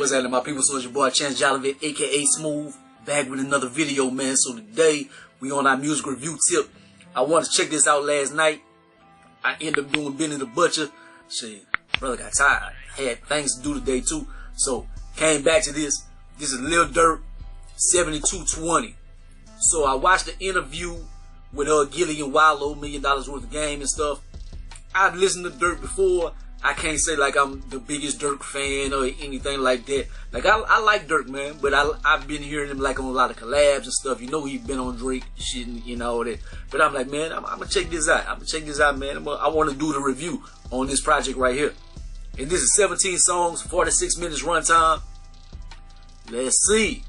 What's happening, my people? So it's your boy ChanceJolivette, aka Smooth, back with another video, man. So today we on our music review tip. I wanted to check this out last night. I ended up doing Benny the Butcher. Shit, brother got tired. Had things to do today too. So came back to this. This is Lil Durk, 7220. So I watched the interview with Gilly and Wallow, $1 million worth of game and stuff. I've listened to Durk before. I can't say like I'm the biggest Durk fan or anything like that. Like I like Durk, man, but I've been hearing him like on a lot of collabs and stuff. You know he's been on Drake shit and you know all that. But I'm like, man, I'm gonna check this out. Man. I want to do the review on this project right here. And this is 17 songs, 46 minutes runtime. Let's see.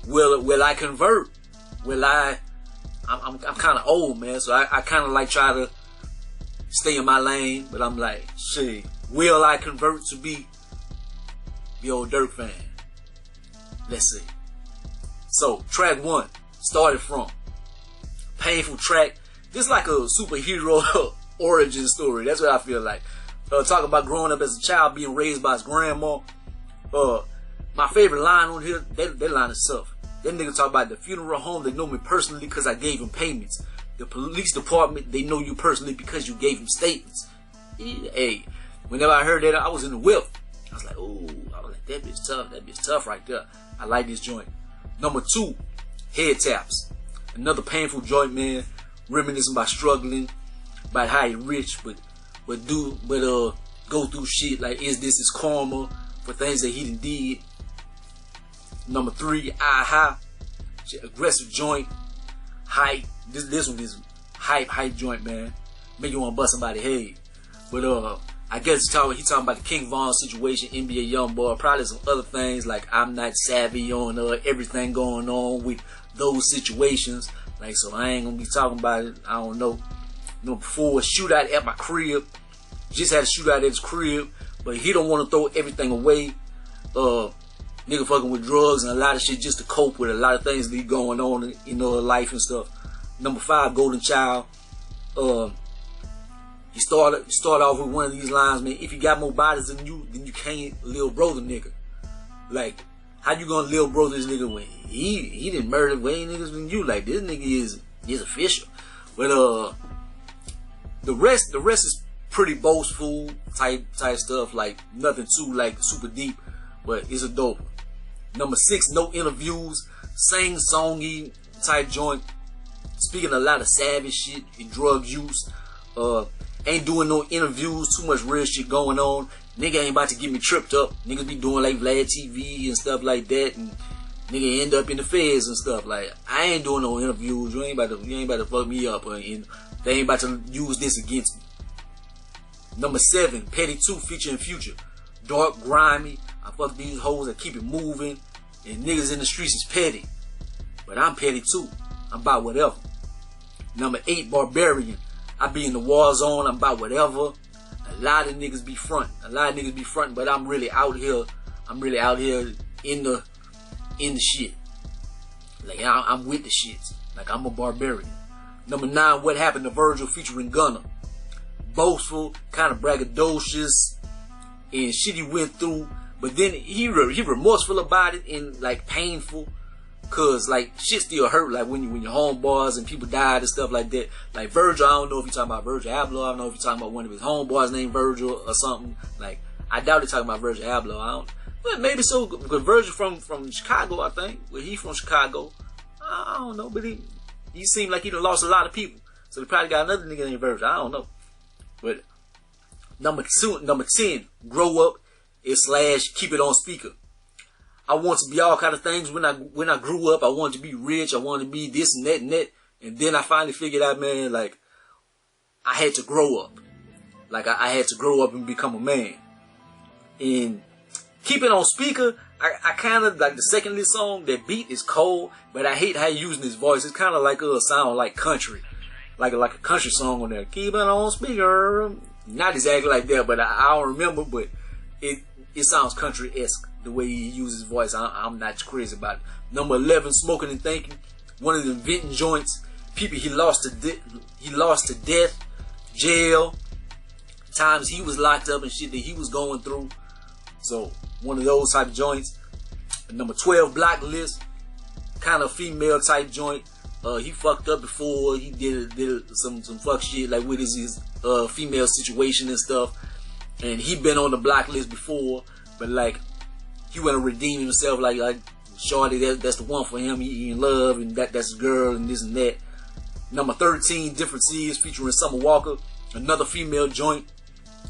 Will I convert? I'm kind of old, man, so I kind of like try to stay in my lane, but I'm like, shit, will I convert to be the old Durk fan? Let's see. So, track 1, started from painful track. This is like a superhero origin story. That's what I feel like. Talk about growing up as a child, being raised by his grandma. My favorite line on here, that line is tough. That nigga talk about the funeral home, they know me personally because I gave him payments. The police department, they know you personally because you gave them statements. Hey, whenever I heard that, I was in the whip. I was like, ooh, I was like, that bitch tough. That bitch tough right there. I like this joint. Number 2, head taps. Another painful joint, man. Reminiscing about struggling, about how he rich, but go through shit like, is this his karma for things that he done did? Number 3, aha. Aggressive joint. Hype. This one is hype joint, man. Make you want to bust somebody's head. But I guess he talking about the King Von situation, NBA Youngboy, probably some other things like I'm not savvy on everything going on with those situations. Like, so I ain't gonna be talking about it. I don't know. You know, before a shootout at my crib, just had a shootout at his crib, but he don't want to throw everything away. Nigga fucking with drugs and a lot of shit just to cope with a lot of things that be going on in life and stuff. Number 5, Golden Child. He started off with one of these lines, man. If you got more bodies than you, then you can't Lil Bro the nigga. Like, how you gonna Lil Bro this nigga when he didn't murder way niggas than you? Like, this nigga is official. But the rest is pretty boastful type stuff. Like nothing too like super deep, but it's a dope. Number 6, no interviews, sing-songy type joint. Speaking a lot of savage shit and drug use. Ain't doing no interviews, too much real shit going on. Nigga ain't about to get me tripped up. Niggas be doing like Vlad TV and stuff like that, and nigga end up in the feds and stuff. Like, I ain't doing no interviews. You ain't about to fuck me up, and they ain't about to use this against me. Number 7, Petty 2 featuring Future. Dark, grimy. I fuck these hoes that keep it moving, and niggas in the streets is petty. But I'm petty too. I'm about whatever. Number 8, Barbarian. I be in the war zone. I'm about whatever. A lot of niggas be frontin'. But I'm really out here. In the shit. Like I'm with the shits. Like I'm a barbarian. Number 9, What Happened to Virgil featuring Gunna. Boastful, kind of braggadocious, and shit he went through. But then he remorseful about it and like painful. Cause like shit still hurt, like when your homeboys and people died and stuff like that. Like Virgil, I don't know if you're talking about Virgil Abloh. I don't know if you're talking about one of his homeboys named Virgil or something. Like I doubt you're talking about Virgil Abloh. I don't. But maybe so, because Virgil from Chicago, I think. Well, he from Chicago. I don't know, but he seemed like he done lost a lot of people. So they probably got another nigga named Virgil. I don't know. But number 10, Grow Up / Keep It On Speaker. I want to be all kind of things when I grew up. I wanted to be rich. I wanted to be this and that. And then I finally figured out, man, like, I had to grow up. Like, I had to grow up and become a man. And Keep It On Speaker, I kind of, like the second of this song, that beat is cold, but I hate how he's using his voice. It's kind of like a sound like country. Like a country song on there. Keep it on speaker. Not exactly like that, but I don't remember, but it sounds country-esque. The way he uses his voice, I'm not crazy about it. Number 11, Smoking and Thinking. One of the inventing joints. People he lost to death, jail, times he was locked up and shit that he was going through. So one of those type joints. Number 12, Blacklist, kind of female type joint. He fucked up before. He did some fuck shit like with his female situation and stuff. And he been on the blacklist before, but like he wanna redeem himself. Like shorty, that's the one for him. He in love, and that's his girl, and this and that. Number 13, Differences, featuring Summer Walker, another female joint.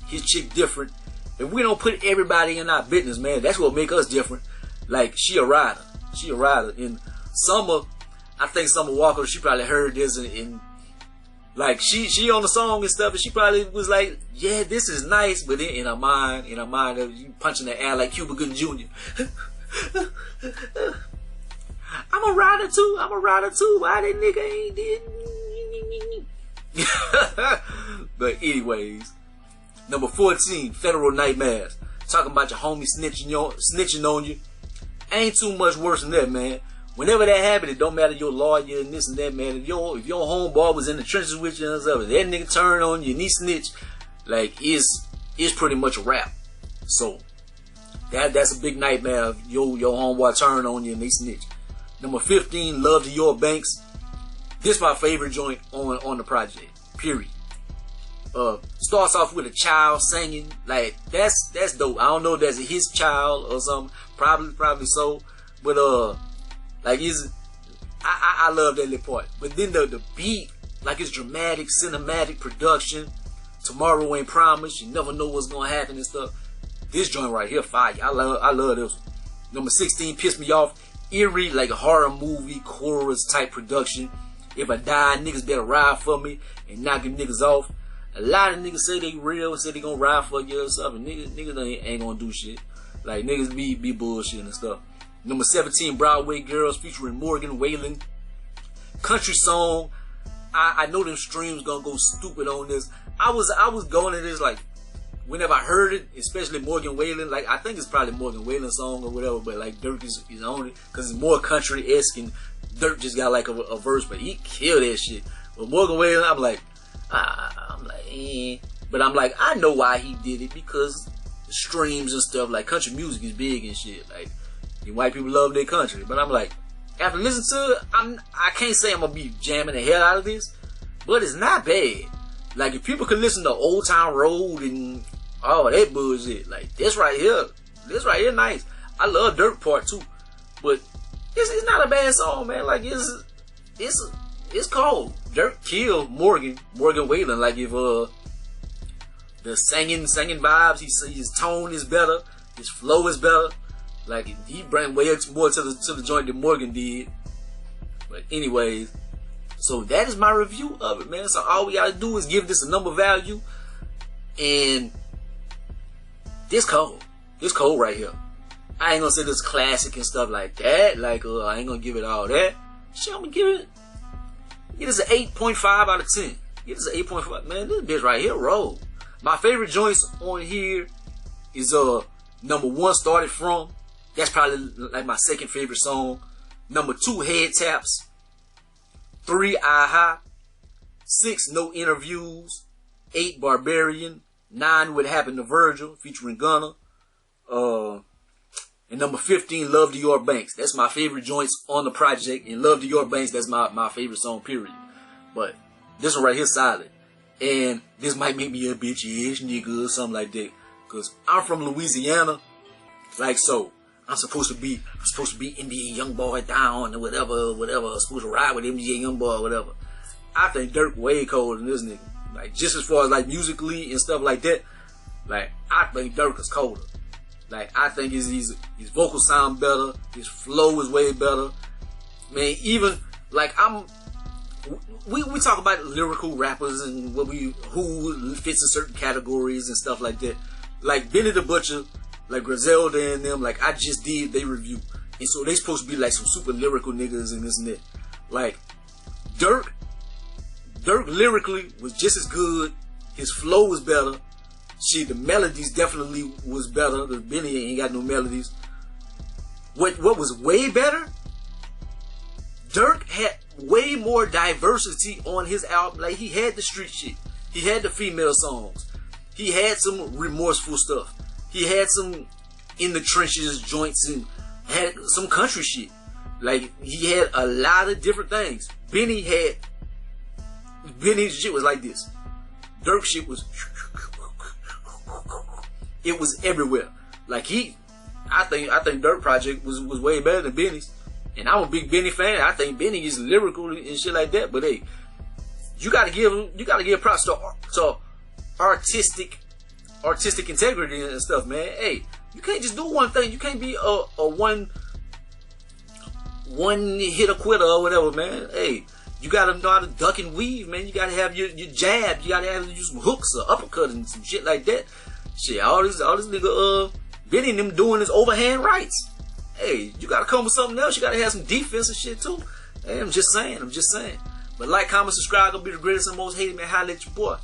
His chick different. If we don't put everybody in our business, man, that's what make us different. Like she a rider. And Summer, I think Summer Walker, she probably heard this and like she on the song and stuff, and she probably was like, yeah, this is nice, but then in her mind, you punching the air like Cuba Gooding Jr. I'm a rider too. Why that nigga ain't did? But anyways, number 14, Federal Nightmares, talking about your homie snitching on you. Ain't too much worse than that, man. Whenever that happened, it don't matter your lawyer and this and that, man. If your homeboy was in the trenches with you and stuff, if that nigga turn on you and he snitch, like it's pretty much a wrap. So that's a big nightmare if your homeboy turn on you and they snitch. Number 15, Love to Your Banks. This my favorite joint on the project. Period. Starts off with a child singing, like that's dope. I don't know if that's his child or something. Probably so. But like I love that little part. But then the beat, like it's dramatic, cinematic production. Tomorrow ain't promised. You never know what's gonna happen and stuff. This joint right here, fire. I love this one. Number 16, Piss Me Off. Eerie, like a horror movie, chorus type production. If I die, niggas better ride for me and knock them niggas off. A lot of niggas say they real, say they gonna ride for you or something. Niggas ain't gonna do shit. Like niggas be bullshit and stuff. Number 17, Broadway Girls, featuring Morgan Wallen. Country song. I know them streams gonna go stupid on this. I was going to this like whenever I heard it, especially Morgan Wallen. Like I think it's probably Morgan Wallen's song or whatever, but like Durk is on it because it's more country-esque, and Durk just got like a verse, but he killed that shit. But Morgan Wallen, I'm like, but I'm like, I know why he did it, because streams and stuff, like country music is big and shit. Like white people love their country, but I'm like, after listening to it, I can't say I'm gonna be jamming the hell out of this, but it's not bad. Like if people could listen to Old Town Road and all that bullshit, like this right here, nice. I love Durk part 2, but it's not a bad song, man. Like it's cold. Durk killed Morgan Wallen. Like if the singing vibes, his tone is better, his flow is better. Like he bring way more to the joint than Morgan did. But anyways, so that is my review of it, man. So all we gotta do is give this a number value, and this cold right here. I ain't gonna say this classic and stuff like that. Like I ain't gonna give it all that. Shit, I'm gonna give this an 8.5 out of 10. Give this an 8.5. Man, this bitch right here roll. My favorite joints on here is number 1, Started From. That's probably like my second favorite song. Number 2, Head Taps. 3, Aha. 6, No Interviews. 8, Barbarian. 9, What Happened to Virgil, featuring Gunna. And number 15, Love to Your Banks. That's my favorite joints on the project. And Love to Your Banks, that's my favorite song, period. But this one right here, solid. And this might make me a bitch-ish nigga or something like that. Because I'm from Louisiana. Like, so I'm supposed to be NBA young boy down or whatever. I'm supposed to ride with NBA young boy or whatever. I think Durk way colder than this nigga. Like, just as far as like musically and stuff like that. Like, I think Durk is colder. Like, I think his vocals sound better. His flow is way better. Man, even like we talk about lyrical rappers and who fits in certain categories and stuff like that. Like Benny the Butcher, like Griselda and them, like I just did they review, and so they supposed to be like some super lyrical niggas and this and that. Like Durk lyrically was just as good. His flow was better. Shit, the melodies definitely was better. Because Benny ain't got no melodies. What was way better? Durk had way more diversity on his album. Like he had the street shit. He had the female songs. He had some remorseful stuff. He had some in the trenches joints and had some country shit. Like, he had a lot of different things. Benny's shit was like this. Durk shit was, it was everywhere. Like, I think Durk project was way better than Benny's. And I'm a big Benny fan. I think Benny is lyrical and shit like that. But hey, you gotta give props to artistic integrity and stuff, man. Hey, you can't just do one thing. You can't be a one hitter quitter or whatever, man. Hey, you gotta know how to duck and weave, man. You gotta have your jab. You gotta have some hooks or uppercut and some shit like that. Shit, all this nigga Benny and them doing his overhand rights. Hey, you gotta come with something else. You gotta have some defense and shit too. Hey, I'm just saying. But like, comment, subscribe. Gonna be the greatest and most hated, man. Holla at your boy.